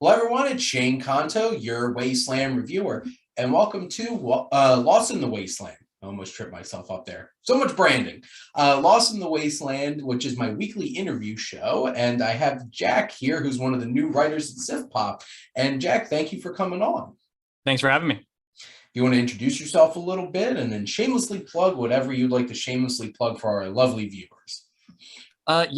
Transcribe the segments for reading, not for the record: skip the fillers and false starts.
Hello, everyone. It's Shane Kanto, your Wasteland Reviewer, and welcome to Lost in the Wasteland. I almost tripped myself up there. So much branding. Lost in the Wasteland, which is my weekly interview show, and I have Jack here, who's one of the new writers at SiftPop. And Jack, thank you for coming on. Thanks for having me. You want to introduce yourself a little bit, and then shamelessly plug whatever you'd like to shamelessly plug for our lovely viewers. Like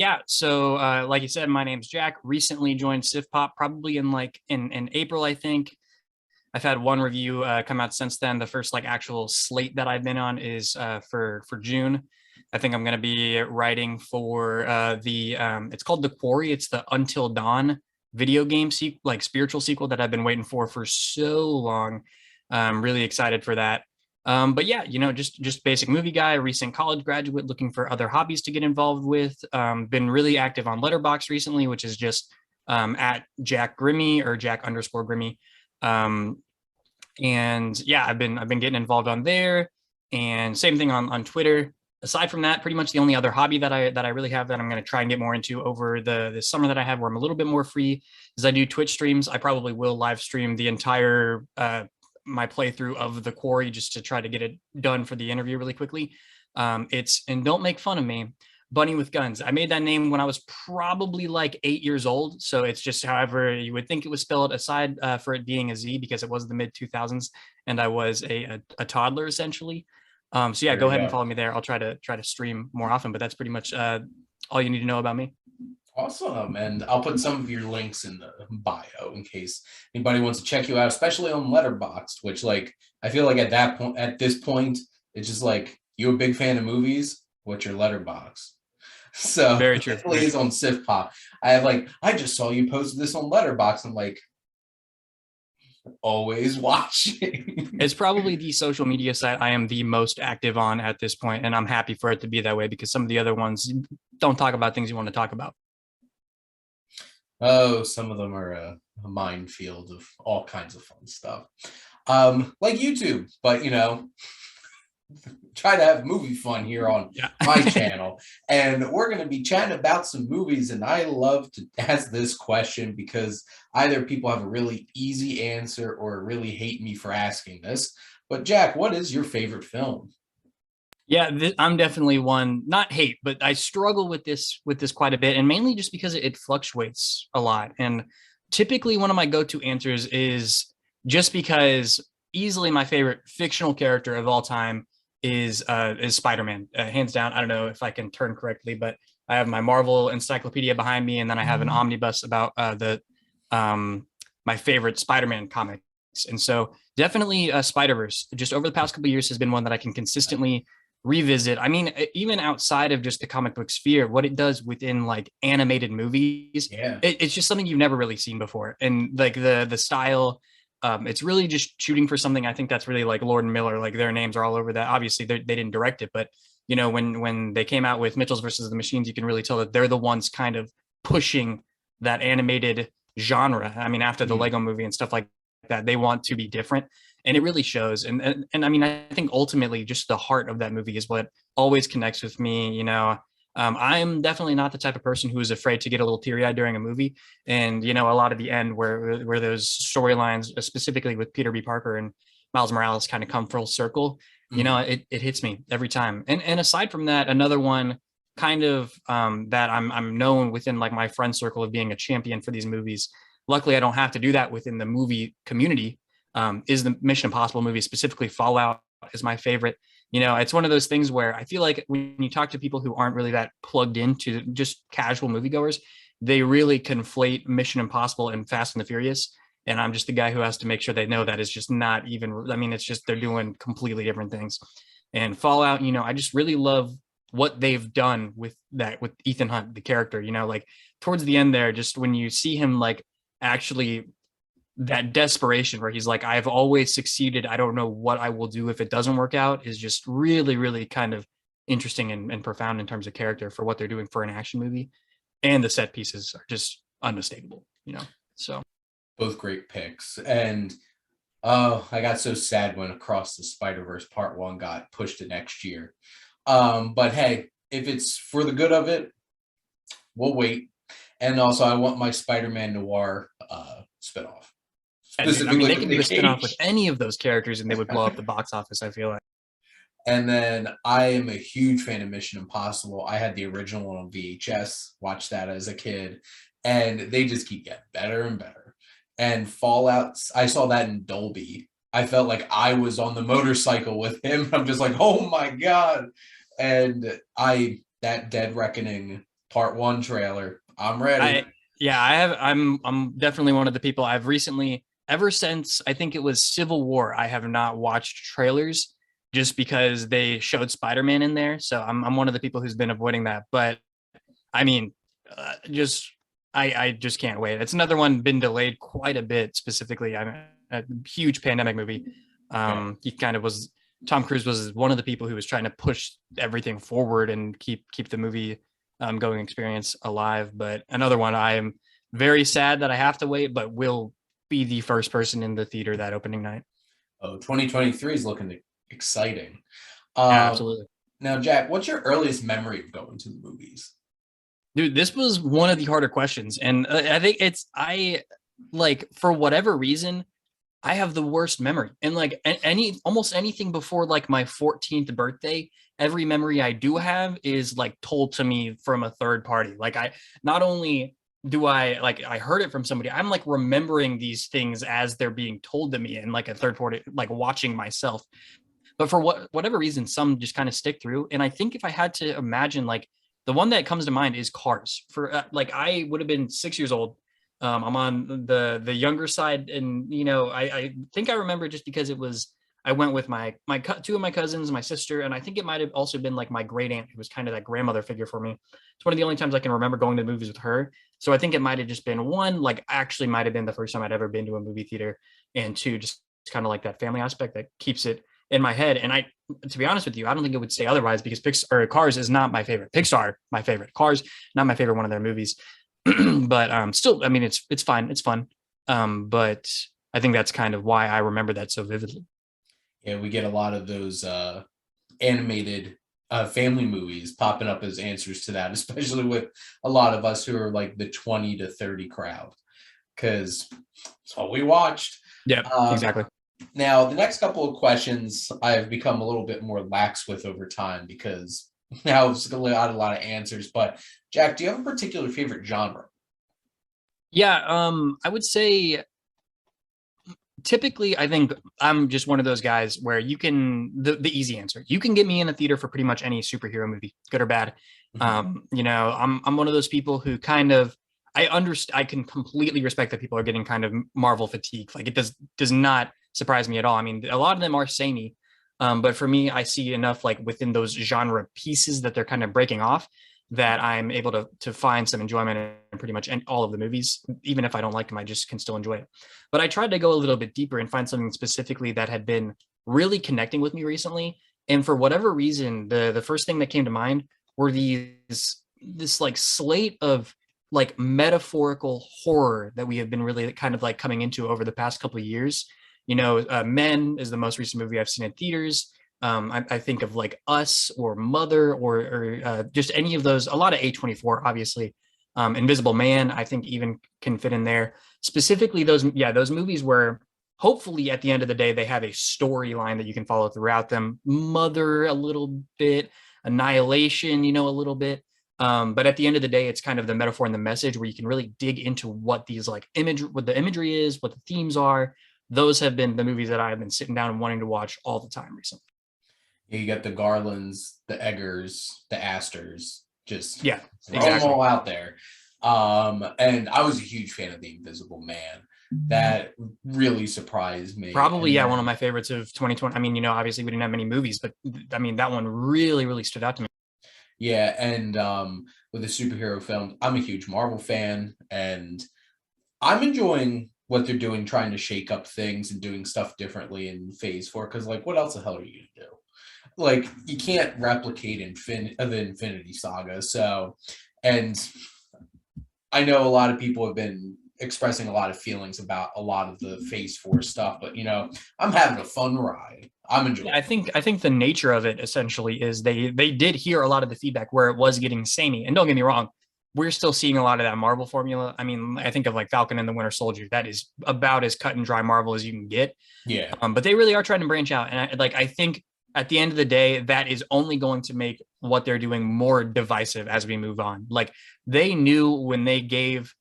you said, my name's Jack. Recently joined SiftPop, probably in April, I think. I've had one review come out since then. The first actual slate that I've been on is for June. I think I'm going to be writing for it's called The Quarry. It's the Until Dawn video game spiritual sequel that I've been waiting for so long. I'm really excited for that. But yeah, just basic movie guy, recent college graduate looking for other hobbies to get involved with. Been really active on Letterboxd recently, which is just at Jack Grimme or Jack_Grimme. And yeah, I've been getting involved on there, and same thing on Twitter. Aside from that, pretty much the only other hobby that I really have that I'm going to try and get more into over the summer that I have, where I'm a little bit more free, is I do Twitch streams. I probably will live stream the entire my playthrough of The Quarry just to try to get it done for the interview really quickly. And don't make fun of me, Bunny with Guns. I made that name when I was probably 8 years old. So it's just however you would think it was spelled, aside for it being a Z, because it was the mid 2000s and I was a toddler essentially. So yeah, go ahead and follow me there. I'll try to stream more often, but that's pretty much all you need to know about me. Awesome. And I'll put some of your links in the bio in case anybody wants to check you out, especially on Letterboxd, which I feel like at this point, it's just you a big fan of movies, what's your Letterboxd? So very true. Please on SiftPop. I just saw you posted this on Letterboxd. I'm always watching. It's probably the social media site I am the most active on at this point, and I'm happy for it to be that way, because some of the other ones don't talk about things you want to talk about. Oh, some of them are a minefield of all kinds of fun stuff. Like YouTube, but try to have movie fun here on my channel. And we're going to be chatting about some movies, and I love to ask this question because either people have a really easy answer or really hate me for asking this. But Jack, what is your favorite film? Yeah, I'm definitely one, not hate, but I struggle with this quite a bit, and mainly just because it fluctuates a lot. And typically one of my go-to answers is just because easily my favorite fictional character of all time is Spider-Man, hands down. I don't know if I can turn correctly, but I have my Marvel encyclopedia behind me, and then I have an omnibus about my favorite Spider-Man comics. And so definitely Spider-Verse, just over the past couple of years, has been one that I can consistently revisit. I mean, even outside of just the comic book sphere, what it does within animated movies, it's just something you've never really seen before. And the style, it's really just shooting for something. I think that's really Lord and Miller, their names are all over that. Obviously they didn't direct it, but when they came out with Mitchells versus the Machines, you can really tell that they're the ones kind of pushing that animated genre. I mean, after the Lego movie and stuff like that, they want to be different, and it really shows. And I mean, I think ultimately just the heart of that movie is what always connects with me. I'm definitely not the type of person who is afraid to get a little teary-eyed during a movie. And a lot of the end where those storylines, specifically with Peter B. Parker and Miles Morales, kind of come full circle, it hits me every time. And aside from that, another one kind of that I'm known within my friend circle of being a champion for these movies. Luckily, I don't have to do that within the movie community. Is the Mission Impossible movie, specifically Fallout, is my favorite. It's one of those things where I feel like when you talk to people who aren't really that plugged into just casual moviegoers, they really conflate Mission Impossible and Fast and the Furious. And I'm just the guy who has to make sure they know that is just not even, I mean, it's just, they're doing completely different things. And Fallout, I just really love what they've done with that, with Ethan Hunt, the character, towards the end there, just when you see him actually that desperation where he's I've always succeeded, I don't know what I will do if it doesn't work out, is just really, really kind of interesting and profound in terms of character for what they're doing for an action movie. And the set pieces are just unmistakable, so both great picks. And oh, I got so sad when Across the Spider-Verse Part 1 got pushed to next year. But hey, if it's for the good of it, we'll wait. And also, I want my Spider-Man Noir spinoff. I mean, Specifically they with can do a Nick spin-off with Cage. any of those characters and they would blow up the box office, I feel like. And then I am a huge fan of Mission Impossible. I had the original on VHS, watched that as a kid, and they just keep getting better and better. And Fallout, I saw that in Dolby. I felt like I was on the motorcycle with him. I'm just like, oh my God. And that Dead Reckoning Part 1 trailer, I'm ready. I'm definitely one of the people I've recently, ever since I think it was Civil War, I have not watched trailers just because they showed Spider-Man in there. So I'm one of the people who's been avoiding that. But I mean, I just can't wait. It's another one been delayed quite a bit. Specifically, I'm a huge pandemic movie. He kind of was. Tom Cruise was one of the people who was trying to push everything forward and keep the movie going experience alive. But another one, I am very sad that I have to wait, but will be the first person in the theater that opening night. Oh, 2023 is looking exciting. Yeah, absolutely. Now, Jack, what's your earliest memory of going to the movies? Dude, this was one of the harder questions. And I think for whatever reason, I have the worst memory. And like almost anything before like my 14th birthday, every memory I do have is like told to me from a third party. Like not only do I heard it from somebody, I'm like remembering these things as they're being told to me and like a third party, like watching myself. But for whatever reason, some just kind of stick through. And I think if I had to imagine, like the one that comes to mind is Cars. For like I would have been 6 years old. I'm on the younger side, and I think I remember just because it was I went with my two of my cousins, my sister, and I think it might have also been like my great aunt, who was kind of that grandmother figure for me. It's one of the only times I can remember going to the movies with her. So I think it might have just been one, like actually might have been the first time I'd ever been to a movie theater, and two, just kind of like that family aspect that keeps it in my head. And to be honest with you, I don't think it would say otherwise because Cars is not my favorite. Pixar, my favorite. Cars, not my favorite one of their movies. But still, I mean, it's fine. It's fun. But I think that's kind of why I remember that so vividly. Yeah, we get a lot of those animated family movies popping up as answers to that, especially with a lot of us who are like the 20 to 30 crowd, because that's what we watched. Yeah, exactly. Now, the next couple of questions I've become a little bit more lax with over time because now I've got a lot of answers. But Jack, do you have a particular favorite genre? Yeah, I would say typically I think I'm just one of those guys where you can the easy answer. You can get me in a theater for pretty much any superhero movie, good or bad. I'm one of those people who kind of I can completely respect that people are getting kind of Marvel fatigue. Like it does not surprise me at all. I mean, a lot of them are samey. But for me, I see enough like within those genre pieces that they're kind of breaking off that I'm able to find some enjoyment in pretty much all of the movies. Even if I don't like them, I just can still enjoy it. But I tried to go a little bit deeper and find something specifically that had been really connecting with me recently. And for whatever reason, the first thing that came to mind were this like slate of like metaphorical horror that we have been really kind of like coming into over the past couple of years. Men is the most recent movie I've seen in theaters. I think of like Us or Mother or just any of those. A lot of A24, obviously. Invisible Man, I think even can fit in there. Specifically, those movies where hopefully at the end of the day they have a storyline that you can follow throughout them. Mother, a little bit. Annihilation, a little bit. But at the end of the day, it's kind of the metaphor and the message where you can really dig into what these like what the imagery is, what the themes are. Those have been the movies that I've been sitting down and wanting to watch all the time recently. You got the Garlands, the Eggers, the Astors, just throw them all out there. And I was a huge fan of The Invisible Man. That really surprised me. Probably, one of my favorites of 2020. I mean, obviously we didn't have many movies, but I mean, that one really, really stood out to me. Yeah, and with the superhero film, I'm a huge Marvel fan, and I'm enjoying what they're doing, trying to shake up things and doing stuff differently in Phase 4. Because, like, what else the hell are you gonna do? Like, you can't replicate the Infinity Saga. So, and I know a lot of people have been expressing a lot of feelings about a lot of the Phase 4 stuff, but I'm having a fun ride. I'm enjoying it. I think the nature of it essentially is they did hear a lot of the feedback where it was getting samey. And don't get me wrong, we're still seeing a lot of that Marvel formula. I mean, I think of like Falcon and the Winter Soldier. That is about as cut and dry Marvel as you can get. Yeah. But they really are trying to branch out. And I think at the end of the day, that is only going to make what they're doing more divisive as we move on. Like they knew when they gave,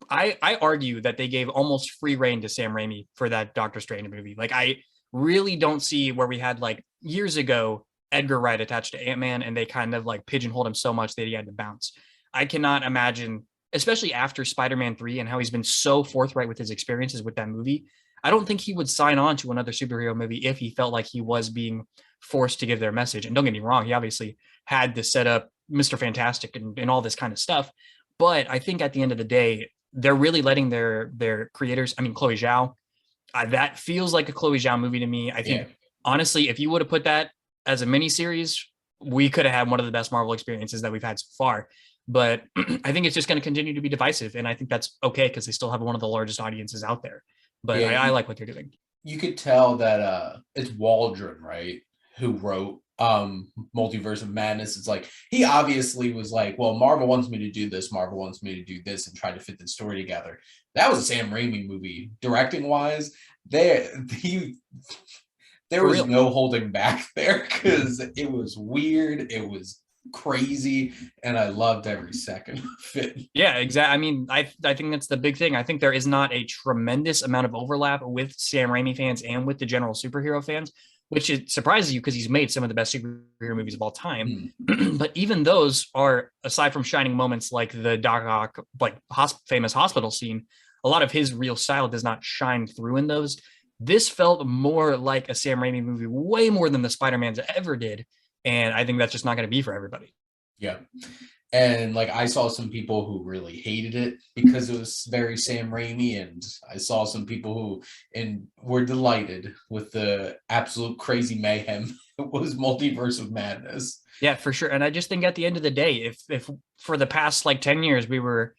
I argue that they gave almost free reign to Sam Raimi for that Doctor Strange movie. Like I really don't see where we had like years ago Edgar Wright attached to Ant-Man and they kind of like pigeonholed him so much that he had to bounce. I cannot imagine, especially after Spider-Man 3 and how he's been so forthright with his experiences with that movie. I don't think he would sign on to another superhero movie if he felt like he was being forced to give their message. And don't get me wrong, he obviously had to set up Mr. Fantastic and all this kind of stuff. But I think at the end of the day, they're really letting their creators, I mean, Chloe Zhao, that feels like a Chloe Zhao movie to me. I think, honestly, if you would have put that as a miniseries, we could have had one of the best Marvel experiences that we've had so far. But I think it's just going to continue to be divisive. And I think that's okay because they still have one of the largest audiences out there. But I like what they're doing. You could tell that it's Waldron, right, who wrote Multiverse of Madness. It's like he obviously was like, well, Marvel wants me to do this, Marvel wants me to do this, and try to fit the story together. That was a Sam Raimi movie, directing wise. There was no holding back there because it was weird, it was crazy, and I loved every second of it. Yeah, exactly. I mean, I think that's the big thing. I think there is not a tremendous amount of overlap with Sam Raimi fans and with the general superhero fans, which it surprises you because he's made some of the best superhero movies of all time. But even those are, aside from shining moments like the Doc Ock, like famous hospital scene, a lot of his real style does not shine through in those. This felt more like a Sam Raimi movie, way more than the Spider-Mans ever did. And I think that's just not going to be for everybody. Yeah. And like I saw some people who really hated it because it was very Sam Raimi, and I saw some people who were delighted with the absolute crazy mayhem it was Multiverse of Madness. Yeah, for sure. And I just think at the end of the day, if for the past like 10 years we were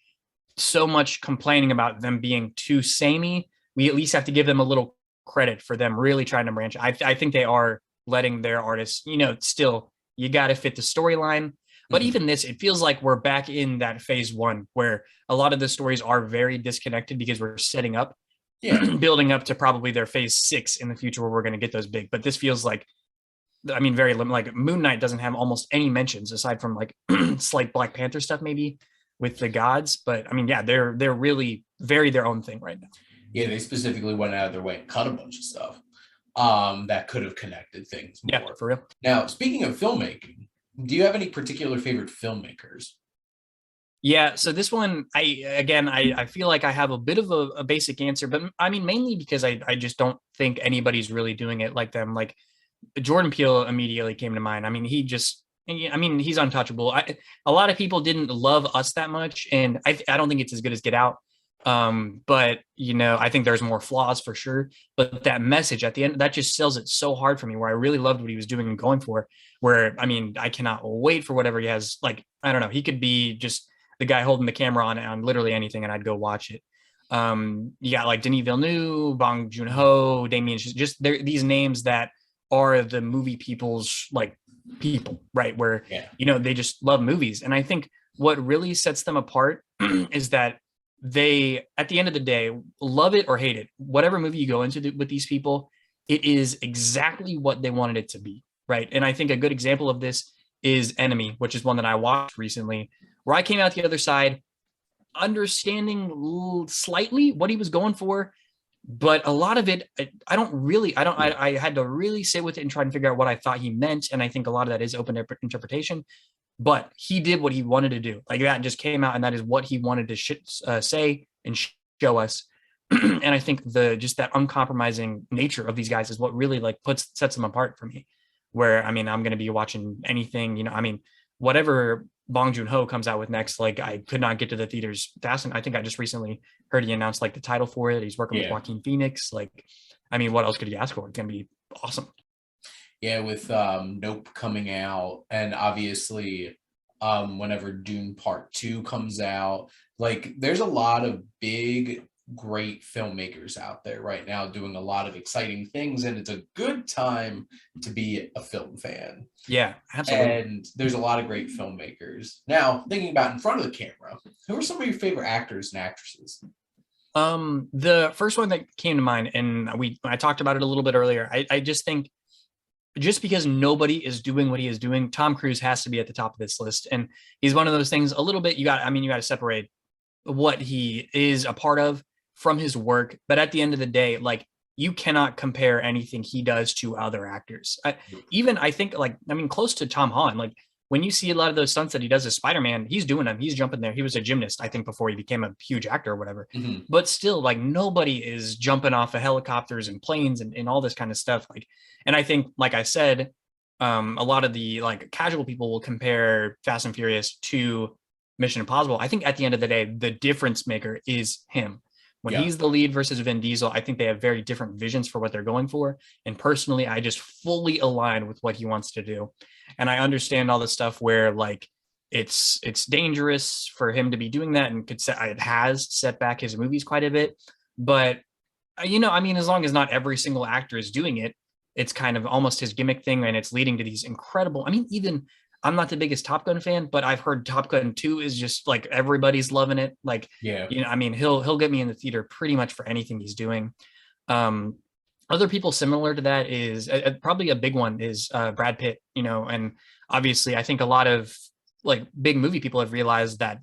so much complaining about them being too samey, we at least have to give them a little credit for them really trying to branch. I think they are letting their artists, still, you got to fit the storyline. But even this, it feels like we're back in that phase one where a lot of the stories are very disconnected because we're setting up, building up to probably their phase 6 in the future where we're going to get those big. But this feels like, I mean, very limited. Like Moon Knight doesn't have almost any mentions aside from like slight Black Panther stuff, maybe with the gods. But I mean, yeah, they're really very their own thing right now. Yeah, they specifically went out of their way and cut a bunch of stuff that could have connected things more. Yeah, for real. Now, speaking of filmmaking, do you have any particular favorite filmmakers? Yeah, so this one, I feel like I have a bit of a basic answer, but I mean, mainly because I just don't think anybody's really doing it like them. Like Jordan Peele immediately came to mind. I mean, he's untouchable. A lot of people didn't love Us that much, and I don't think it's as good as Get Out. But I think there's more flaws for sure. But that message at the end, that just sells it so hard for me, where I really loved what he was doing and going for. Where I mean, I cannot wait for whatever he has. Like, I don't know, he could be just the guy holding the camera on literally anything, and I'd go watch it. You got like Denis Villeneuve, Bong Joon-ho, Damien, just these names that are the movie people's like people, right? Where they just love movies. And I think what really sets them apart is that they, at the end of the day, love it or hate it. Whatever movie you go into with these people, it is exactly what they wanted it to be, right? And I think a good example of this is Enemy, which is one that I watched recently, where I came out the other side understanding slightly what he was going for, but a lot of it, I had to really sit with it and try and figure out what I thought he meant. And I think a lot of that is open interpretation. But he did what he wanted to do. Like that just came out, and that is what he wanted to say and show us. And I think just that uncompromising nature of these guys is what really like sets them apart for me. Where I mean, I'm going to be watching anything. I mean, whatever Bong Joon-ho comes out with next, like I could not get to the theaters fast. And I think I just recently heard he announced like the title for it. He's working with Joaquin Phoenix. Like, I mean, what else could you ask for? It's going to be awesome. Yeah, with Nope coming out, and obviously whenever Dune Part 2 comes out, like there's a lot of big great filmmakers out there right now doing a lot of exciting things, and it's a good time to be a film fan. Yeah, absolutely. And there's a lot of great filmmakers. Now, thinking about in front of the camera, who are some of your favorite actors and actresses? The first one that came to mind, and I talked about it a little bit earlier. I just think just because nobody is doing what he is doing, Tom Cruise has to be at the top of this list. And he's one of those things a little bit, you got to separate what he is a part of from his work. But at the end of the day, like, you cannot compare anything he does to other actors. I think, like, I mean, close to Tom Holland, like, when you see a lot of those stunts that he does as Spider-Man, he's doing them. He's jumping there. He was a gymnast, I think, before he became a huge actor or whatever. Mhm. But still, like, nobody is jumping off of helicopters and planes and all this kind of stuff. Like, and I think, like I said, a lot of the like casual people will compare Fast and Furious to Mission Impossible. I think at the end of the day, the difference maker is him. When Yeah. he's the lead versus Vin Diesel, I think they have very different visions for what they're going for. And personally, I just fully align with what he wants to do. And I understand all the stuff where, like, it's dangerous for him to be doing that, and it has set back his movies quite a bit. But I mean, as long as not every single actor is doing it, it's kind of almost his gimmick thing, and it's leading to these incredible. I mean, even I'm not the biggest Top Gun fan, but I've heard Top Gun 2 is just like everybody's loving it. Like, Yeah. I mean, he'll get me in the theater pretty much for anything he's doing. Um, Other people similar to that is probably a big one is Brad Pitt, and obviously I think a lot of like big movie people have realized that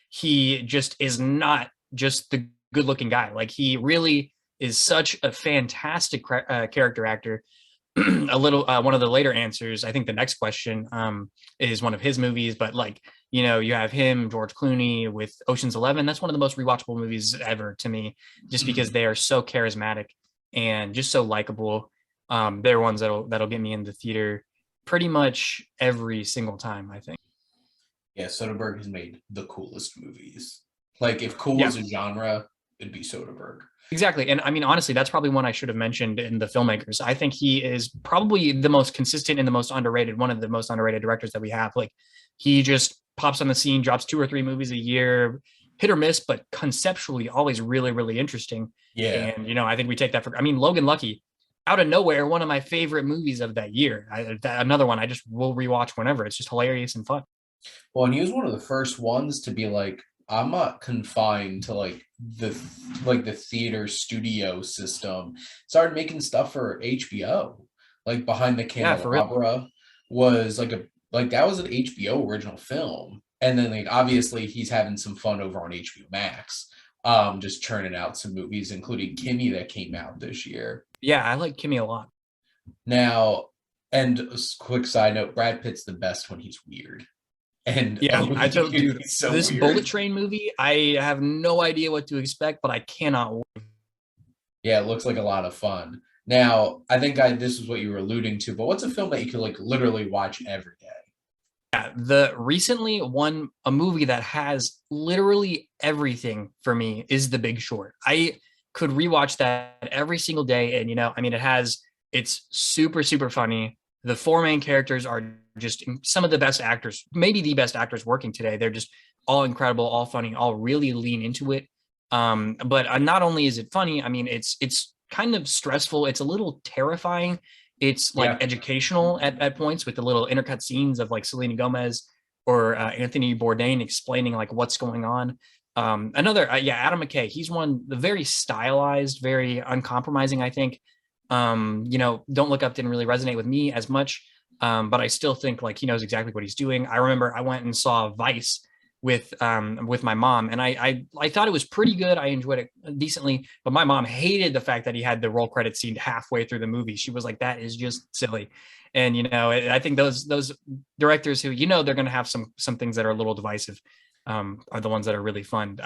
he just is not just the good looking guy. Like, he really is such a fantastic character actor. One of the later answers, I think the next question is one of his movies, but like, you have him, George Clooney with Ocean's 11. That's one of the most rewatchable movies ever to me, just because they are so charismatic and just so likable. They're ones that'll get me in the theater pretty much every single time, I think. Yeah, Soderbergh has made the coolest movies. Like, if cool Yeah. was a genre, it'd be Soderbergh. Exactly. And I mean, honestly, that's probably one I should have mentioned in the filmmakers. I think he is probably the most consistent and the most underrated, one of the most underrated directors that we have. Like, he just pops on the scene, drops 2 or 3 movies a year, hit or miss, but conceptually always really, really interesting. Yeah. And, I think we take that I mean, Logan Lucky, out of nowhere, one of my favorite movies of that year. Another one I just will rewatch whenever. It's just hilarious and fun. Well, and he was one of the first ones to be like, I'm not confined to the theater studio system. Started making stuff for HBO, like Behind the Yeah, for real. Candelabra was that was an HBO original film. And then, like, obviously he's having some fun over on HBO Max, just churning out some movies, including Kimmy that came out this year. Yeah, I like Kimmy a lot. Now, and a quick side note, Brad Pitt's the best when he's weird. And Yeah, I don't, dude. he's so This weird. Bullet Train movie, I have no idea what to expect, but I cannot wait. Yeah, it looks like a lot of fun. Now, I think this is what you were alluding to, but what's a film that you could like literally watch every day? Yeah, the recently one a movie that has literally everything for me is The Big Short. I could rewatch that every single day, and I mean, it's super super funny. The 4 main characters are just some of the best actors, maybe the best actors working today. They're just all incredible, all funny, all really lean into it. But not only is it funny, I mean, it's kind of stressful. It's a little terrifying. It's like educational at points, with the little intercut scenes of like Selena Gomez or Anthony Bourdain explaining like what's going on. Adam McKay. He's the very stylized, very uncompromising, I think. Don't Look Up didn't really resonate with me as much, but I still think like he knows exactly what he's doing. I remember I went and saw Vice with my mom, and I thought it was pretty good. I enjoyed it decently, but my mom hated the fact that he had the roll credit scene halfway through the movie. She was like, "That is just silly." And I think those directors who they're going to have some things that are a little divisive are the ones that are really fun.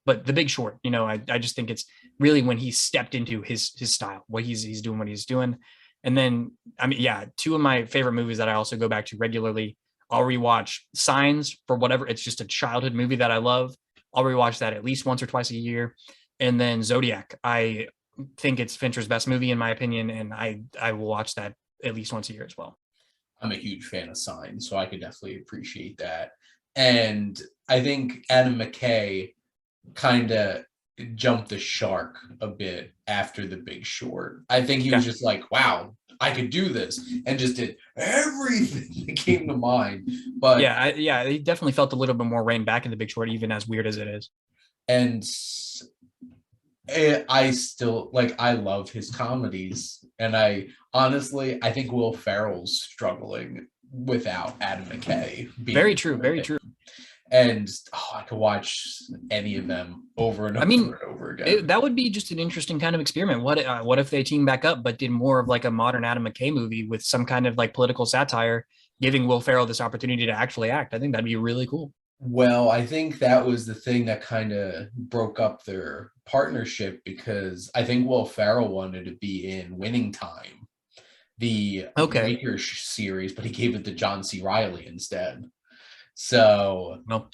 But The Big Short, I just think it's really when he stepped into his style, what he's doing, what he's doing. And then, I mean, yeah, 2 of my favorite movies that I also go back to regularly. I'll rewatch Signs for whatever. It's just a childhood movie that I love. I'll rewatch that at least once or twice a year. And then Zodiac. I think it's Fincher's best movie in my opinion, and I will watch that at least once a year as well. I'm a huge fan of Signs, so I could definitely appreciate that. And I think Adam McKay kind of jumped the shark a bit after The Big Short. I think he was Yeah. just like, wow, I could do this, and just did everything that came to mind. But Yeah, he definitely felt a little bit more reined back in The Big Short, even as weird as it is. and I still like, I love his comedies, and I honestly, I think Will Ferrell's struggling without Adam McKay Very being true, with very him. true. And I could watch any of them over and I over mean, and over again. that would be just an interesting kind of experiment. What if they team back up, but did more of like a modern Adam McKay movie with some kind of like political satire, giving Will Ferrell this opportunity to actually act? I think that'd be really cool. Well, I think that was the thing that kind of broke up their partnership, because I think Will Ferrell wanted to be in Winning Time, the Okay. Lakers series, but he gave it to John C. Reilly instead. So, Well,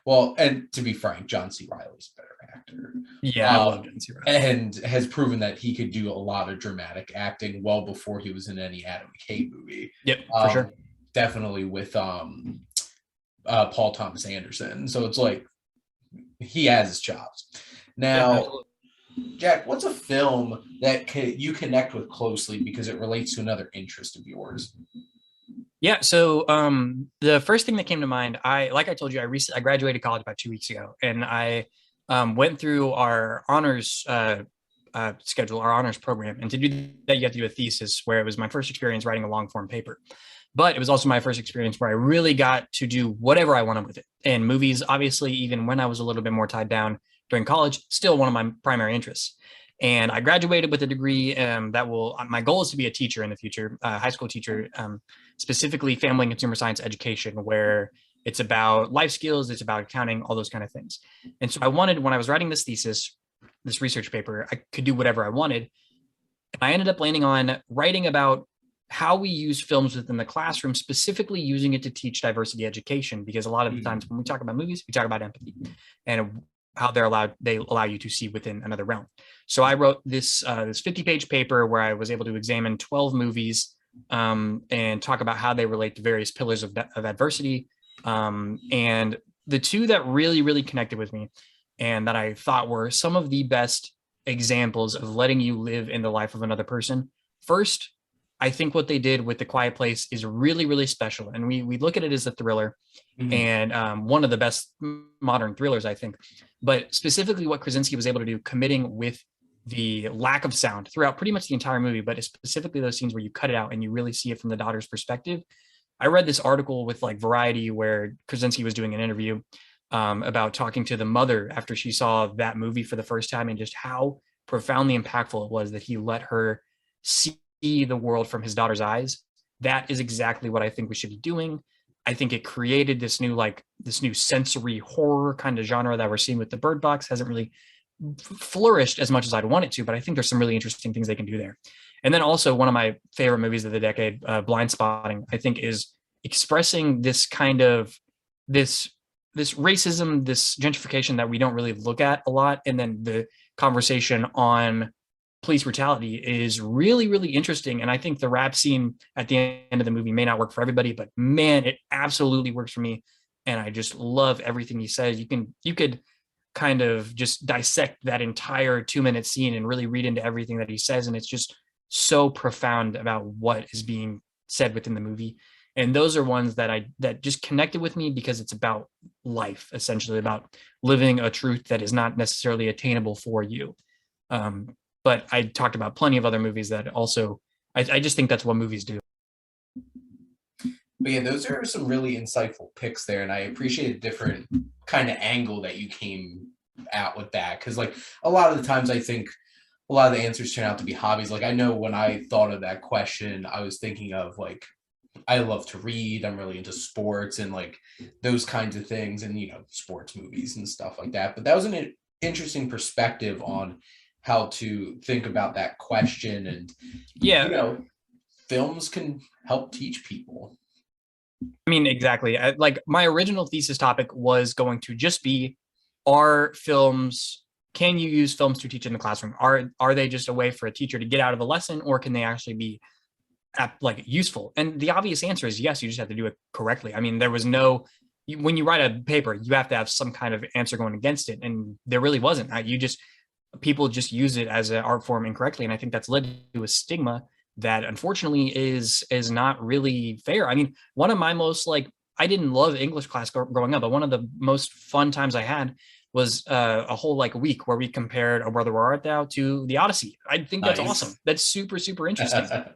well, and to be frank, John C. Reilly's a better actor, yeah, I love John C. Reilly. and has proven that he could do a lot of dramatic acting well before he was in any Adam McKay movie. Yep, for sure. Definitely with Paul Thomas Anderson. So it's like he has his chops. Yep, Now, absolutely. Jack, what's a film that you connect with closely because it relates to another interest of yours? Yeah, so the first thing that came to mind, like I told you, I graduated college about 2 weeks ago, and I went through our honors schedule, our honors program, and to do that, you have to do a thesis, where it was my first experience writing a long form paper. But it was also my first experience where I really got to do whatever I wanted with it. And movies, obviously, even when I was a little bit more tied down during college, still one of my primary interests. And I graduated with a degree my goal is to be a teacher in the future, high school teacher, specifically family and consumer science education, where it's about life skills, it's about accounting, all those kind of things. And so I wanted, when I was writing this thesis, this research paper, I could do whatever I wanted. And I ended up landing on writing about how we use films within the classroom, specifically using it to teach diversity education, because a lot of the times when we talk about movies, we talk about empathy and how they allow you to see within another realm. So I wrote this 50-page paper where I was able to examine 12 movies and talk about how they relate to various pillars of adversity. And the two that really, really connected with me and that I thought were some of the best examples of letting you live in the life of another person. First, I think what they did with The Quiet Place is really, really special. And we look at it as a thriller and one of the best modern thrillers, I think. But specifically what Krasinski was able to do, committing with the lack of sound throughout pretty much the entire movie, but specifically those scenes where you cut it out and you really see it from the daughter's perspective. I read this article with like Variety where Krasinski was doing an interview about talking to the mother after she saw that movie for the first time, and just how profoundly impactful it was that he let her see the world from his daughter's eyes. That is exactly what I think we should be doing. I think it created this new sensory horror kind of genre that we're seeing with the Bird Box. Hasn't really flourished as much as I'd want it to, but I think there's some really interesting things they can do there. And then also one of my favorite movies of the decade, Blind Spotting, I think is expressing this kind of this racism, this gentrification that we don't really look at a lot. And then the conversation on police brutality is really, really interesting. And I think the rap scene at the end of the movie may not work for everybody, but man, it absolutely works for me. And I just love everything he says. You could kind of just dissect that entire 2-minute scene and really read into everything that he says. And it's just so profound about what is being said within the movie. And those are ones that just connected with me because it's about life, essentially about living a truth that is not necessarily attainable for you. But I talked about plenty of other movies that also, I just think that's what movies do. But yeah, those are some really insightful picks there, and I appreciate a different kind of angle that you came out with that, because like a lot of the times I think a lot of the answers turn out to be hobbies. Like I know when I thought of that question, I was thinking of like, I love to read, I'm really into sports and like those kinds of things, and sports movies and stuff like that. But that was an interesting perspective on how to think about that question. And Yeah, films can help teach people. I mean, exactly. Like my original thesis topic was going to just be, can you use films to teach in the classroom? Are they just a way for a teacher to get out of a lesson, or can they actually be like useful? And the obvious answer is yes, you just have to do it correctly. I mean, there was no when you write a paper, you have to have some kind of answer going against it, and there really wasn't. You just people just use it as an art form incorrectly, and I think that's led to a stigma that unfortunately is not really fair. I mean, one of my most like I didn't love English class growing up, but one of the most fun times I had was a whole like week where we compared "O Brother, Where Art Thou" to the Odyssey. I think that's awesome. Nice. That's super interesting. I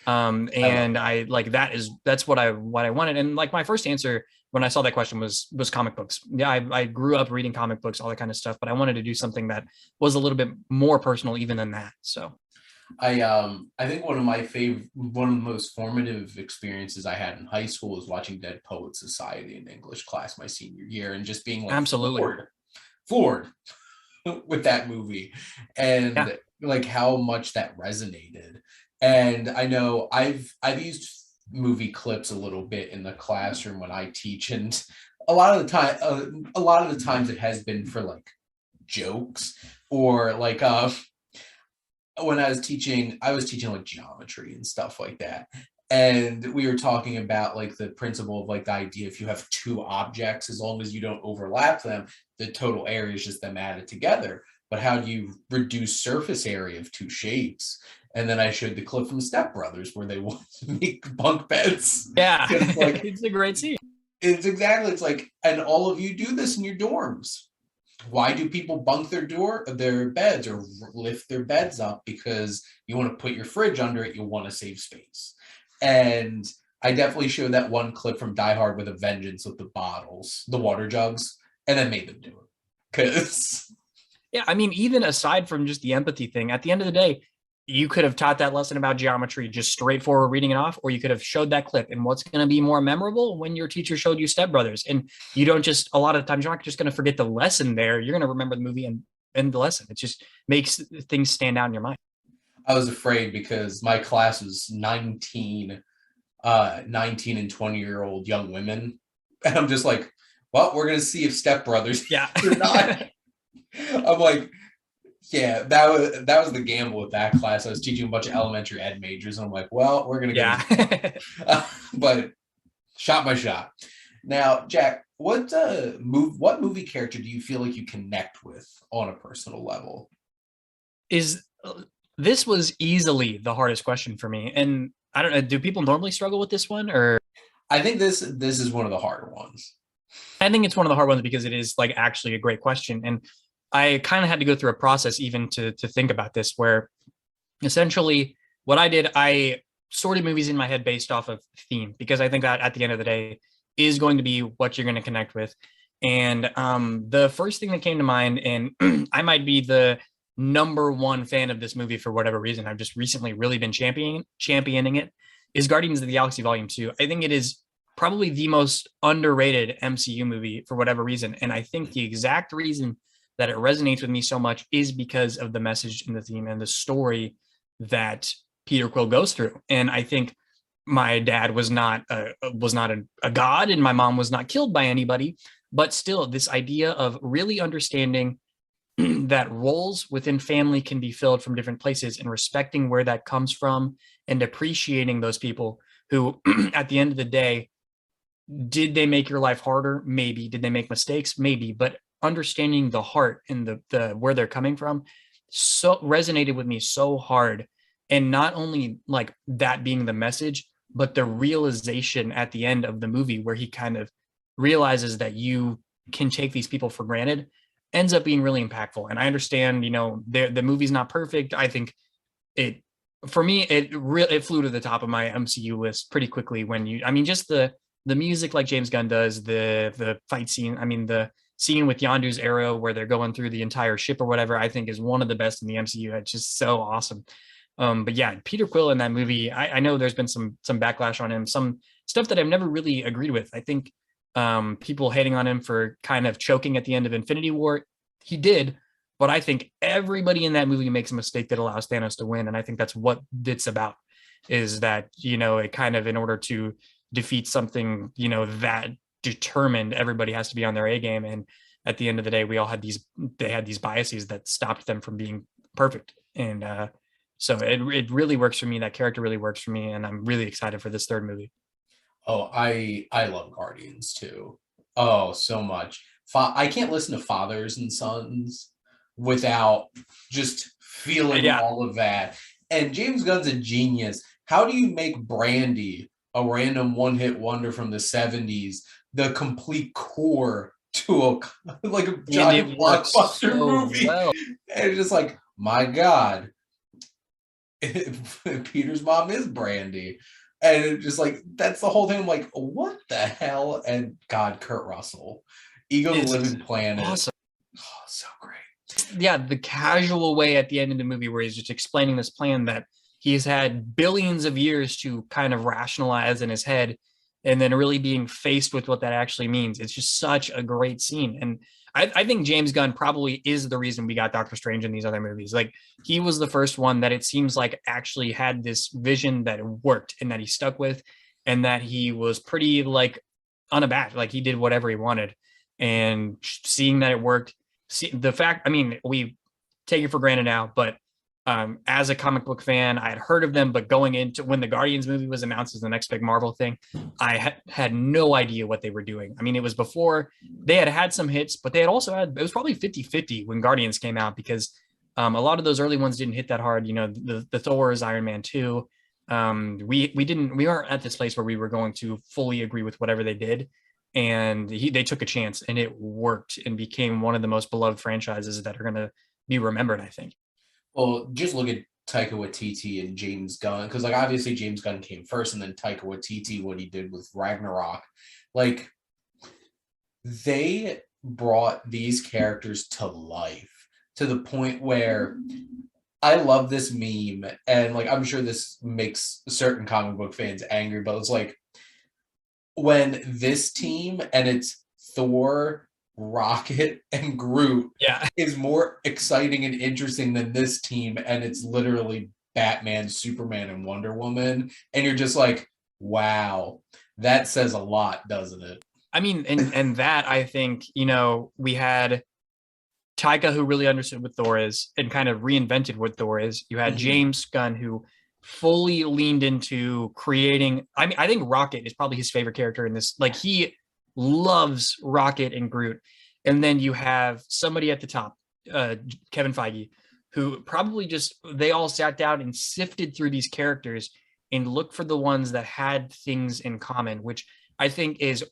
love And that. I like that's what I wanted. And like my first answer when I saw that question was comic books. Yeah, I grew up reading comic books, all that kind of stuff, but I wanted to do something that was a little bit more personal even than that. So I think one of the most formative experiences I had in high school was watching Dead Poet Society in English class my senior year and just being like absolutely. floored with that movie Yeah. and like how much that resonated. And I know I've used movie clips a little bit in the classroom when I teach, and a lot of the times it has been for like jokes or like when I was teaching like geometry and stuff like that. And we were talking about like the principle of like the idea if you have two objects, as long as you don't overlap them, the total area is just them added together. But how do you reduce surface area of two shapes? And then I showed the clip from Step Brothers where they want to make bunk beds. Yeah. It's like It's a great scene. it's like, and all of you do this in your dorms. Why do people bunk their beds or lift their beds up? Because you want to put your fridge under it, you want to save space. And I definitely showed that one clip from Die Hard with a Vengeance with the bottles, the water jugs, and then made them do it. Because Yeah, I mean, even aside from just the empathy thing, at the end of the day, you could have taught that lesson about geometry just straightforward reading it off, or you could have showed that clip. And what's going to be more memorable when your teacher showed you Step Brothers? And you don't just, a lot of the times, you're not just going to forget the lesson there. You're going to remember the movie and the lesson. It just makes things stand out in your mind. I was afraid because my class was 19 and 20-year-old young women. And I'm just like, well, we're going to see if Step Brothers Yeah. or not. I'm like, yeah, that was the gamble with that class. I was teaching a bunch of elementary ed majors, and I'm like, well, we're gonna go, Yeah. but shot by shot. Now, Jack, what movie character do you feel like you connect with on a personal level? Is This was easily the hardest question for me. And I don't know, do people normally struggle with this one, or I think this is one of the harder ones. I think it's one of the hard ones because it is like actually a great question. And I kind of had to go through a process even to think about this, where essentially what I did, I sorted movies in my head based off of theme, because I think that at the end of the day is going to be what you're going to connect with. And the first thing that came to mind, and I might be the number one fan of this movie for whatever reason, I've just recently really been championing it, is Guardians of the Galaxy Volume 2. I think it is probably the most underrated MCU movie for whatever reason. And I think the exact reason that it resonates with me so much is because of the message and the theme and the story that Peter Quill goes through. And I think my dad was not a god, and my mom was not killed by anybody, but still this idea of really understanding that roles within family can be filled from different places, and respecting where that comes from and appreciating those people who at the end of the day, did they make your life harder? Maybe. Did they make mistakes? Maybe. But understanding the heart and the where they're coming from so resonated with me so hard. And not only like that being the message, but the realization at the end of the movie where he kind of realizes that you can take these people for granted ends up being really impactful. And I understand, the movie's not perfect. I think it, for me, it flew to the top of my MCU list pretty quickly when just the music like James Gunn does, the fight scene, the scene with Yondu's arrow where they're going through the entire ship or whatever, I think is one of the best in the MCU. It's just so awesome. But yeah, Peter Quill in that movie, I know there's been some backlash on him, some stuff that I've never really agreed with. I think people hating on him for kind of choking at the end of Infinity War. He did, but I think everybody in that movie makes a mistake that allows Thanos to win. And I think that's what it's about, is that, it kind of, in order to defeat something, that determined, everybody has to be on their A game. And at the end of the day, they had these biases that stopped them from being perfect. And so it really works for me. That character really works for me. And I'm really excited for this third movie. Oh, I love Guardians too. Oh, so much. I can't listen to Fathers and Sons without just feeling Yeah, all of that. And James Gunn's a genius. How do you make Brandy, a random one-hit wonder from the 70s, the complete core to a like a and giant it works blockbuster so movie? well. And it's just like, my God, Peter's mom is Brandy. And it's just like, that's the whole thing. I'm like, what the hell? And God, Kurt Russell, Ego the It's Living Planet. awesome. Oh, so great. Yeah, the casual way at the end of the movie where he's just explaining this plan that he's had billions of years to kind of rationalize in his head, and then really being faced with what that actually means. It's just such a great scene. And I think James Gunn probably is the reason we got Doctor Strange in these other movies. Like, he was the first one that it seems like actually had this vision that worked and that he stuck with, and that he was pretty like unabashed. Like, he did whatever he wanted. And seeing that it worked, the fact, I mean, we take it for granted now, but as a comic book fan, I had heard of them, but going into when the Guardians movie was announced as the next big Marvel thing, I had no idea what they were doing. I mean, it was before they had some hits, but they had also had, it was probably 50-50 when Guardians came out, because a lot of those early ones didn't hit that hard. You know, the Thor's, Iron Man 2. We weren't at this place where we were going to fully agree with whatever they did. And they took a chance, and it worked and became one of the most beloved franchises that are going to be remembered, I think. Well, just look at Taika Waititi and James Gunn, because like obviously James Gunn came first, and then Taika Waititi, what he did with Ragnarok, like they brought these characters to life to the point where I love this meme, and like I'm sure this makes certain comic book fans angry, but it's like when this team and it's Thor, Rocket, and Groot Yeah. is more exciting and interesting than this team, and it's literally Batman, Superman, and Wonder Woman, and you're just like, wow, that says a lot, doesn't it? I mean, and that, I think, you know, we had Taika, who really understood what Thor is and kind of reinvented what Thor is. You had Mhm. James Gunn, who fully leaned into creating. I mean, I think Rocket is probably his favorite character in this. Like, he loves Rocket and Groot. And then you have somebody at the top, Kevin Feige, who probably just, they all sat down and sifted through these characters and looked for the ones that had things in common, which I think is,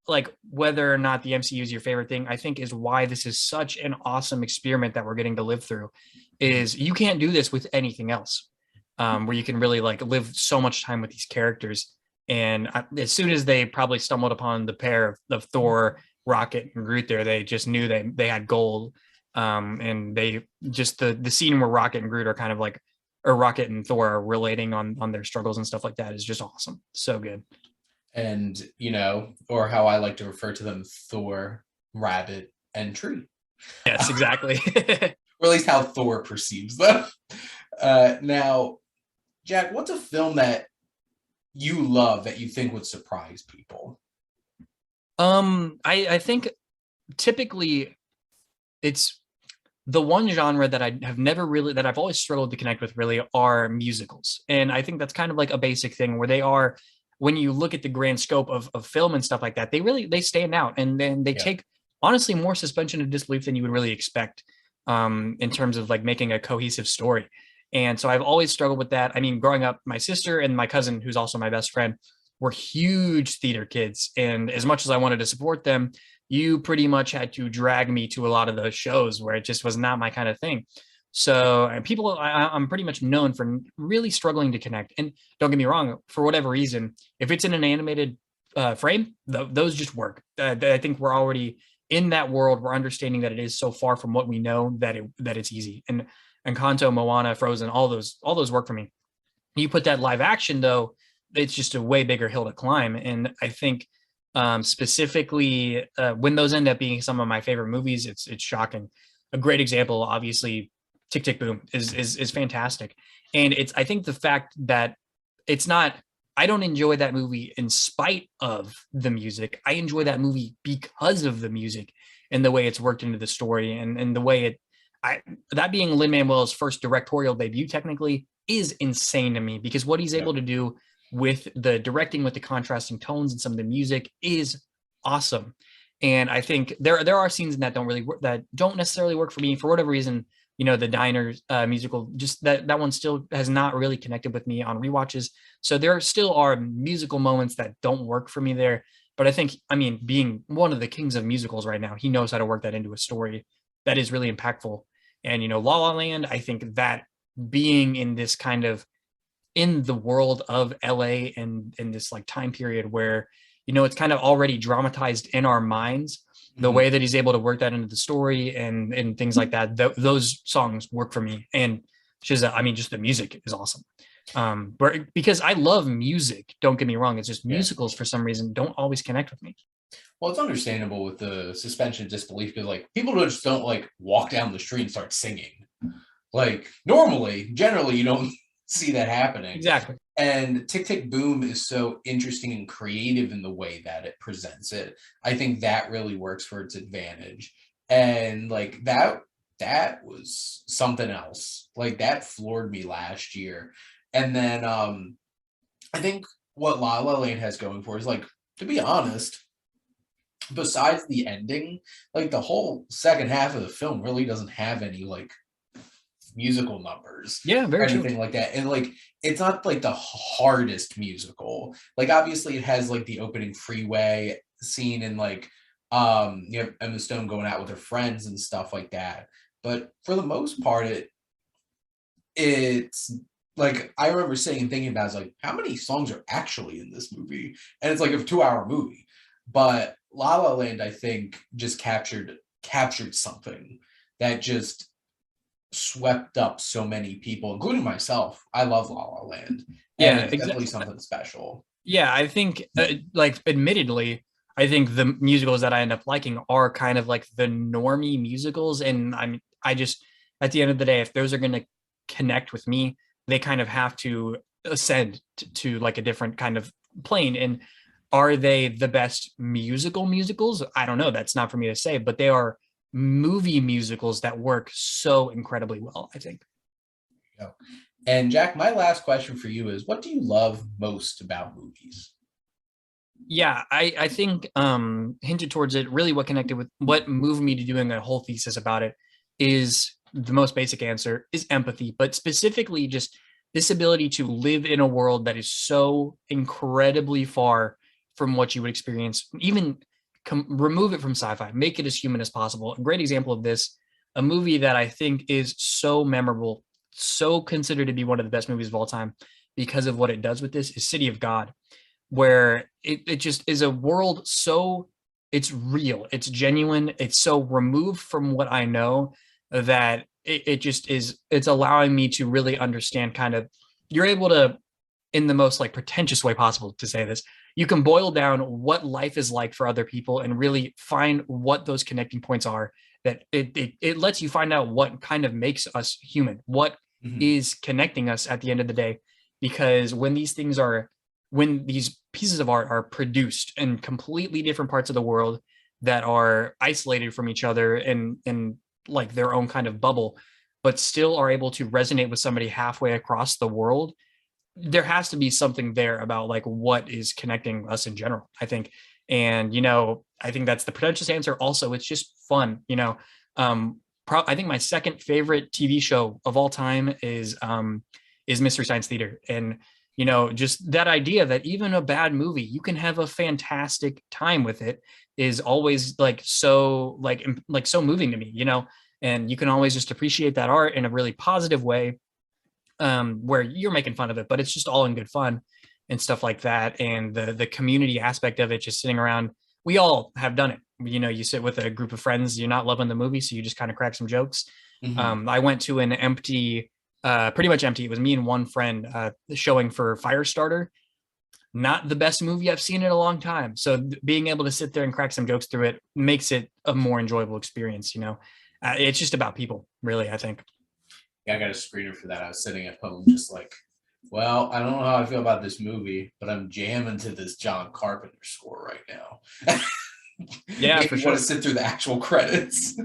like, whether or not the MCU is your favorite thing, I think is why this is such an awesome experiment that we're getting to live through. Is you can't do this with anything else, where you can really like live so much time with these characters. And as soon as they probably stumbled upon the pair of Thor, Rocket, and Groot, there, they just knew they had gold. And they just, the scene where Rocket and Groot are kind of like, or Rocket and Thor are relating on their struggles and stuff like that is just awesome. So good. And or how I like to refer to them, Thor, Rabbit, and Tree. Yes, exactly. Or at least how Thor perceives them. Now, Jack, what's a film that you love that you think would surprise people? I think typically it's the one genre that I have never really, that I've always struggled to connect with, really, are musicals. And I think that's kind of like a basic thing where they are, when you look at the grand scope of film and stuff like that, they stand out, and then they Yeah. take honestly more suspension of disbelief than you would really expect, in terms of like making a cohesive story. And so I've always struggled with that. I mean, growing up, my sister and my cousin, who's also my best friend, were huge theater kids. And as much as I wanted to support them, you pretty much had to drag me to a lot of those shows where it just was not my kind of thing. So I'm pretty much known for really struggling to connect. And don't get me wrong, for whatever reason, if it's in an animated frame, those just work. I think we're already in that world. We're understanding that it is so far from what we know that it's easy. And Encanto, Moana, Frozen, all those work for me. You put that live action though, it's just a way bigger hill to climb. And I think specifically when those end up being some of my favorite movies, it's shocking. A great example, obviously, Tick Tick Boom is fantastic. And it's, I think the fact that it's not, I don't enjoy that movie in spite of the music. I enjoy that movie because of the music and the way it's worked into the story, and the way it, that being Lin-Manuel's first directorial debut technically is insane to me, because what he's able to do with the directing, with the contrasting tones and some of the music is awesome. And I think there are scenes in that don't really work, that don't necessarily work for me for whatever reason. The Diners musical, just that one still has not really connected with me on rewatches. So there still are musical moments that don't work for me there. But I think, I mean, being one of the kings of musicals right now, he knows how to work that into a story that is really impactful. And La La Land, I think that being in this kind of in the world of LA and in this like time period where it's kind of already dramatized in our minds, the way that he's able to work that into the story and things like that, those songs work for me. And I mean, just the music is awesome. Because I love music, don't get me wrong, it's just musicals for some reason don't always connect with me. Well, it's understandable with the suspension of disbelief because like people just don't like walk down the street and start singing. Like generally you don't see that happening. Exactly. And Tick Tick Boom is so interesting and creative in the way that it presents it. I think that really works for its advantage. And like that was something else. Like that floored me last year. And then I think what La La Land has going for is, like, to be honest, besides the ending, like the whole second half of the film really doesn't have any like musical numbers very or anything true. like that. And like it's not like the hardest musical. Like obviously it has like the opening freeway scene and like you have Emma Stone going out with her friends and stuff like that. But for the most part, it's like I remember sitting and thinking about, it's like, how many songs are actually in this movie? And it's like a 2-hour movie. But La La Land, I think, just captured something that just swept up so many people, including myself. I love La La Land, and it's definitely something special. Yeah, I think, like, admittedly, I think the musicals that I end up liking are kind of like the normie musicals, and I just, at the end of the day, if those are going to connect with me, they kind of have to ascend to like a different kind of plane. And are they the best musicals? I don't know. That's not for me to say, but they are movie musicals that work so incredibly well, I think. Yeah. And Jack, my last question for you is, what do you love most about movies? Yeah, I think hinted towards it. Really, what connected with what moved me to doing a whole thesis about it is the most basic answer is empathy, but specifically just this ability to live in a world that is so incredibly far from what you would experience. Even remove it from sci-fi, make it as human as possible. A great example of this, a movie that I think is so memorable, so considered to be one of the best movies of all time because of what it does with this, is City of God, where it just is a world so, it's real, it's genuine, it's so removed from what I know that it just is, it's allowing me to really understand kind of, you're able to, in the most like pretentious way possible to say this, you can boil down what life is like for other people and really find what those connecting points are, that it lets you find out what kind of makes us human, what is connecting us at the end of the day. Because when these pieces of art are produced in completely different parts of the world that are isolated from each other and like their own kind of bubble, but still are able to resonate with somebody halfway across the world, there has to be something there about like what is connecting us in general, I think. And I think that's the pretentious answer. Also, it's just fun. I think my second favorite TV show of all time is Mystery Science Theater. And just that idea that even a bad movie, you can have a fantastic time with it, is always like so so moving to me. And you can always just appreciate that art in a really positive way, where you're making fun of it, but it's just all in good fun and stuff like that. And the community aspect of it, just sitting around, we all have done it. You sit with a group of friends, you're not loving the movie, so you just kind of crack some jokes. I went to an empty, pretty much empty, it was me and one friend showing for Firestarter. Not the best movie I've seen in a long time. So being able to sit there and crack some jokes through it makes it a more enjoyable experience. It's just about people, really, I think. Yeah, I got a screener for that. I was sitting at home just like, well, I don't know how I feel about this movie, but I'm jamming to this John Carpenter score right now. Yeah, if for you sure. want to sit through the actual credits.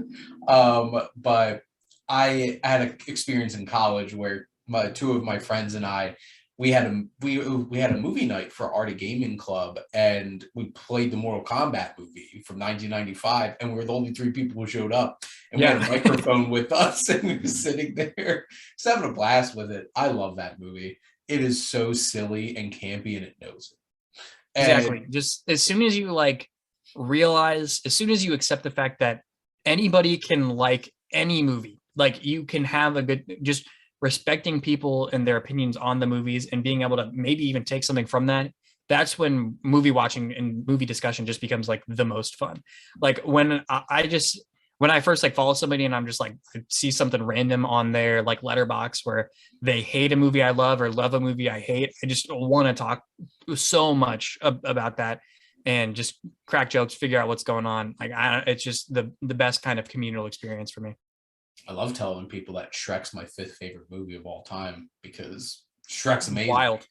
But I had an experience in college where two of my friends and I we had a movie night for Art of Gaming Club, and we played the Mortal Kombat movie from 1995, and we were the only three people who showed up, and we had a microphone with us, and we were sitting there just having a blast with it. I love that movie. It is so silly and campy, and it knows it. Exactly. Just as soon as you like realize, as soon as you accept the fact that anybody can like any movie, like you can have a good, just respecting people and their opinions on the movies and being able to maybe even take something from that. That's when movie watching and movie discussion just becomes like the most fun. Like when when I first like follow somebody and I'm just like, I see something random on their like letterbox where they hate a movie I love or love a movie I hate, I just want to talk so much about that and just crack jokes, figure out what's going on. Like it's just the best kind of communal experience for me. I love telling people that Shrek's my 5th favorite movie of all time because Shrek's amazing. Wild.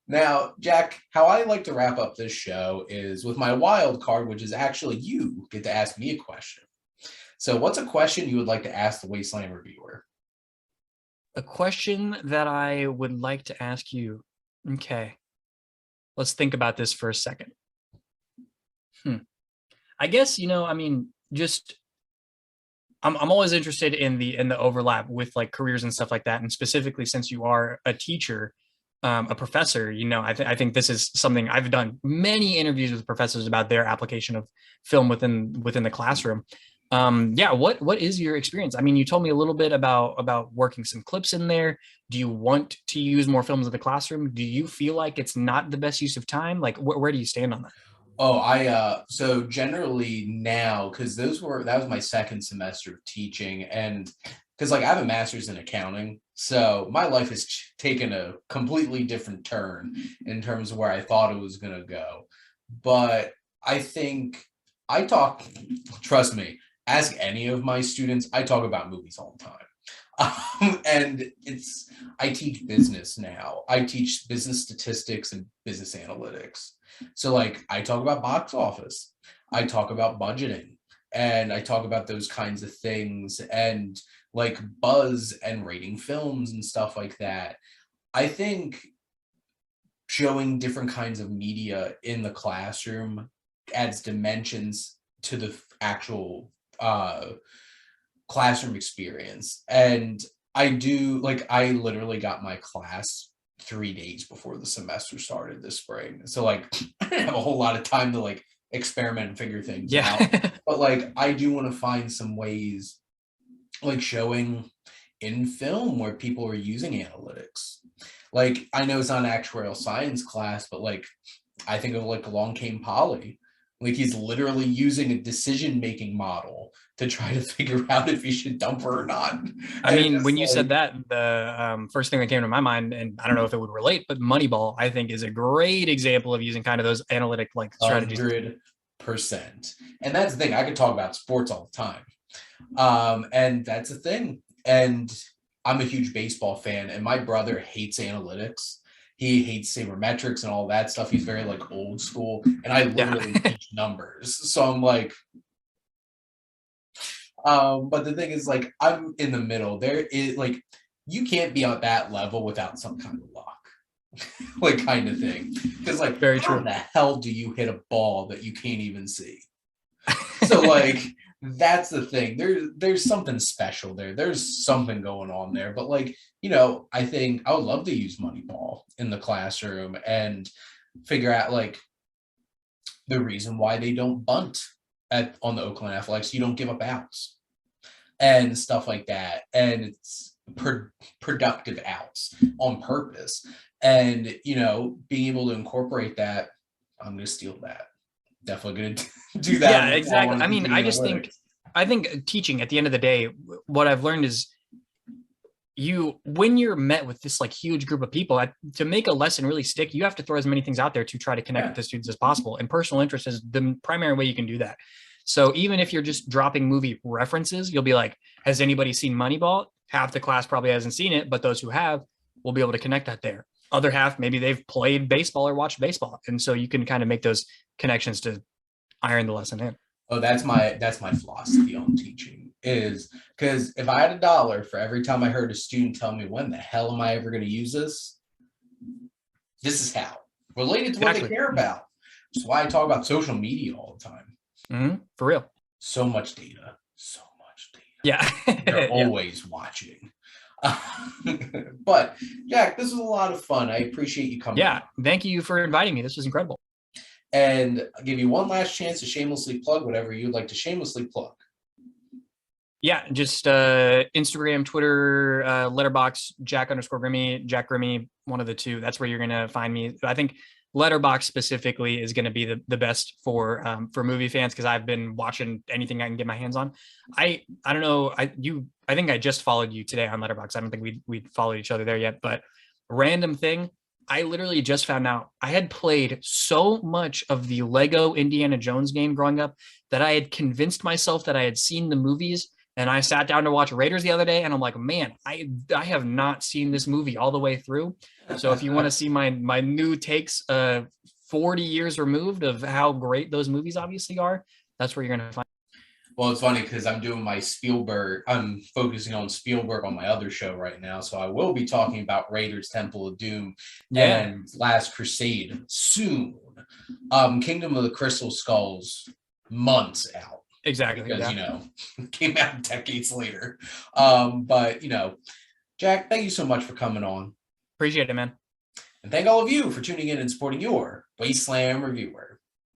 Now, Jack, how I like to wrap up this show is with my wild card, which is actually you get to ask me a question. So what's a question you would like to ask the Wasteland Reviewer? A question that I would like to ask you. Okay. Let's think about this for a second. I guess, I mean, just I'm always interested in the overlap with like careers and stuff like that. And specifically, since you are a teacher, a professor, I think this is something I've done many interviews with professors about their application of film within the classroom. What is your experience? I mean, you told me a little bit about working some clips in there. Do you want to use more films in the classroom? Do you feel like it's not the best use of time? Like, where do you stand on that? Oh, so generally now, because that was my second semester of teaching, and because like I have a master's in accounting, so my life has taken a completely different turn in terms of where I thought it was going to go. But I think trust me, ask any of my students, I talk about movies all the time. And I teach business now. I teach business statistics and business analytics. So like I talk about box office, I talk about budgeting, and I talk about those kinds of things and like buzz and rating films and stuff like that. I think showing different kinds of media in the classroom adds dimensions to the actual classroom experience. And I literally got my class 3 days before the semester started this spring. So like I didn't have a whole lot of time to like experiment and figure things out. But like I do want to find some ways like showing in film where people are using analytics. Like I know it's not an actuarial science class, but like I think of like Along Came Polly. Like he's literally using a decision-making model to try to figure out if he should dump her or not. I mean, when you said that, the first thing that came to my mind, and I don't know if it would relate, but Moneyball, I think, is a great example of using kind of those analytic like strategies. 100%. And that's the thing. I could talk about sports all the time. And that's the thing. And I'm a huge baseball fan, and my brother hates analytics. He hates sabermetrics and all that stuff. He's very like old school, and I literally teach numbers. So I'm like, but the thing is, like, I'm in the middle. There is like, you can't be at that level without some kind of luck, like kind of thing. Because like, Very how true. the hell do you hit a ball that you can't even see? So like, that's the thing. There's something special there. There's something going on there. But like, I think I would love to use Moneyball in the classroom and figure out like the reason why they don't bunt on the Oakland Athletics. You don't give up outs and stuff like that. And it's productive outs on purpose. And, being able to incorporate that, I'm going to steal that. Definitely going to do that. Yeah, exactly. I mean, I think teaching at the end of the day, what I've learned is when you're met with this like huge group of people, to make a lesson really stick, you have to throw as many things out there to try to connect with the students as possible. And personal interest is the primary way you can do that. So even if you're just dropping movie references, you'll be like, has anybody seen Moneyball? Half the class probably hasn't seen it, but those who have will be able to connect that there. Other half, maybe they've played baseball or watched baseball. And so you can kind of make those connections to iron the lesson in. Oh, that's my philosophy on teaching is because if I had $1 for every time I heard a student tell me, when the hell am I ever going to use this? This is how. Related to what they care about. That's why I talk about social media all the time. For real. So much data. So much data. Yeah. They're always watching. But Jack, this was a lot of fun. I appreciate you coming. Yeah, thank you for inviting me. This was incredible. And I'll give you one last chance to shamelessly plug whatever you'd like to shamelessly plug. Yeah, just Instagram, Twitter, Letterbox, Jack_Grimme, Jack Grimme, one of the two. That's where you're gonna find me. I think Letterbox specifically is going to be the best for movie fans, because I've been watching anything I can get my hands on. I don't know. I think I just followed you today on Letterbox. I don't think we followed each other there yet, but random thing. I literally just found out I had played so much of the Lego Indiana Jones game growing up that I had convinced myself that I had seen the movies. And I sat down to watch Raiders the other day, and I'm like, man, I have not seen this movie all the way through. So if you want to see my new takes, 40 years removed, of how great those movies obviously are, that's where you're going to find. Well, it's funny because I'm doing my Spielberg. I'm focusing on Spielberg on my other show right now. So I will be talking about Raiders, Temple of Doom, and Last Crusade soon. Kingdom of the Crystal Skulls, months out. Exactly. Because, came out decades later. But, Jack, thank you so much for coming on. Appreciate it, man. And thank all of you for tuning in and supporting your Wasteland Reviewer.